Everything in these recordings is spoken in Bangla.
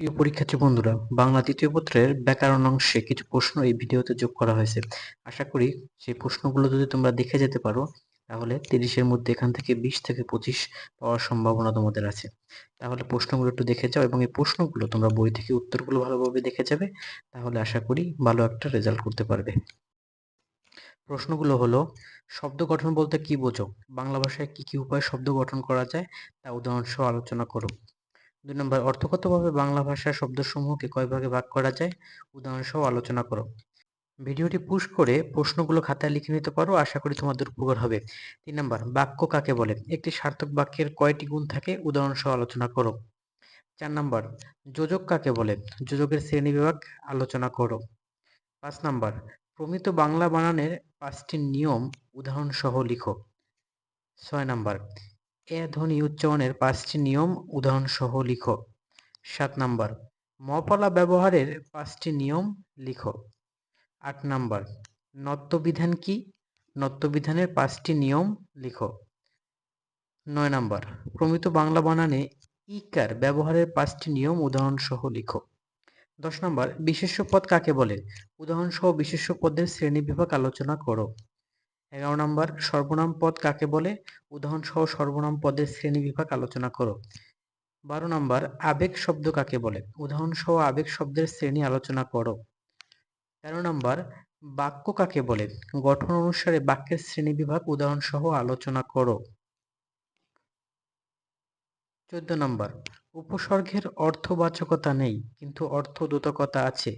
প্রিয় পরীক্ষার্থী বন্ধুরা, বাংলা তৃতীয় পত্রের ব্যাকরণ অংশে কিছু প্রশ্ন এই ভিডিওতে যোগ করা হয়েছে। আশা করি সেই প্রশ্নগুলো যদি তোমরা দেখে যেতে পারো তাহলে 30-এর মধ্যে এখান থেকে 20 থেকে 25 পাওয়ার সম্ভাবনা তোমাদের আছে। তাহলে প্রশ্নগুলো একটু দেখে যাও এবং এই প্রশ্নগুলো তোমরা বই থেকে উত্তরগুলো ভালোভাবে দেখে যাবে, তাহলে আশা করি ভালো একটা রেজাল্ট করতে পারবে। প্রশ্নগুলো হলো, শব্দ গঠন বলতে কি বোঝো? বাংলা ভাষায় কি কি উপায়ে শব্দ গঠন করা যায় তা উদাহরণ সহ আলোচনা করো। 2 নম্বর, অর্থগতভাবে বাংলা ভাষার শব্দসমূহকে কয় ভাগে ভাগ করা যায়? উদাহরণ সহ আলোচনা করো। ভিডিওটি পুশ করে প্রশ্নগুলো খাতায় লিখে নিতে পারো, আশা করি তোমাদের উপকার হবে। 3 নম্বর, বাক্য কাকে বলে? একটি সার্থক বাক্যের কয়টি গুণ থাকে? উদাহরণ সহ আলোচনা করো। 4 নম্বর, যোজক কাকে বলে? যোজকের শ্রেণীবিভাগ আলোচনা করো। 5 নম্বর, প্রমিত বাংলা বানানের 5টি নিয়ম উদাহরণ সহ লিখো। 6 নম্বর, এ ধ্বনি উচ্চারণের 5টি নিয়ম উদাহরণ সহ লিখো। 7 নম্বর, মপলা ব্যবহারের 5টি নিয়ম লিখো। 8 নম্বর, নত্যবিধান কি? নত্যবিধানের 5টি নিয়ম লিখো। 9 নম্বর, প্রমিত বাংলা বানানে ইকার ব্যবহারের 5টি নিয়ম উদাহরণ সহ লিখো। 10 নম্বর, বিশেষ্য পদ কাকে বলে? উদাহরণ সহ বিশেষ্য পদের শ্রেণীবিভাগ আলোচনা করো। 11 নম্বর, সর্বনাম পদ কাকে বলে? উদাহরণ সহ সর্বনাম পদের শ্রেণীবিভাগ আলোচনা করো। 12 নম্বর, আবেগ শব্দ কাকে বলে? উদাহরণ সহ আবেগ শব্দের শ্রেণী আলোচনা করো। 13 নম্বর, বাক্য কাকে বলে? গঠন অনুসারে বাক্যের শ্রেণীবিভাগ উদাহরণ সহ আলোচনা করো। 14 নম্বর, উপসর্গের অর্থবাচকতা নেই কিন্তু অর্থদ্যোতকতা আছে,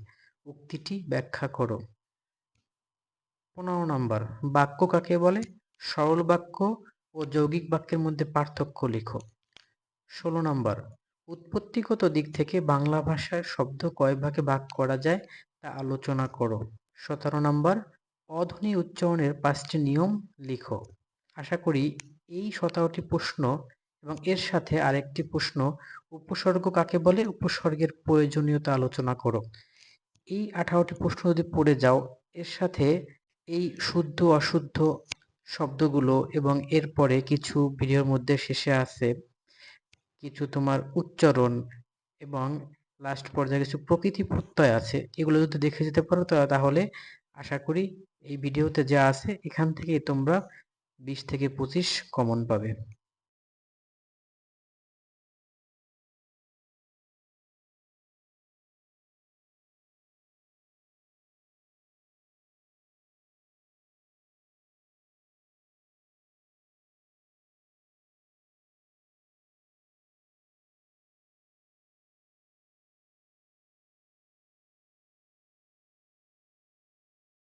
উক্তিটি ব্যাখ্যা করো। 15 নম্বর, বাক্য কাকে বলে? সরল বাক্য ও যৌগিক বাক্যের মধ্যে পার্থক্য লিখো। 16 নম্বর, উৎপত্তিগত দিক থেকে বাংলা ভাষার শব্দ কয় ভাগে ভাগ করা যায় তা আলোচনা করো। 17 নম্বর, অধ্বনি উচ্চারণের 5টি নিয়ম লিখো। আশা করি এই 17টি প্রশ্ন এবং এর সাথে আরেকটি প্রশ্ন, উপসর্গ কাকে বলে? উপসর্গের প্রয়োজনীয়তা আলোচনা করো। এই 18টি প্রশ্ন যদি পড়ে যাও, এর সাথে এই শুদ্ধ অশুদ্ধ শব্দগুলো এবং এরপরে কিছু ভিডিওর মধ্যে শেষে আছে কিছু তোমার উচ্চারণ এবং লাস্ট পর্যায়ে কিছু প্রকৃতি প্রত্যয় আছে, এগুলো যদি দেখে যেতে পারো তাহলে আশা করি এই ভিডিওতে যা আছে এখান থেকে তোমরা 20 থেকে 25 কমন পাবে।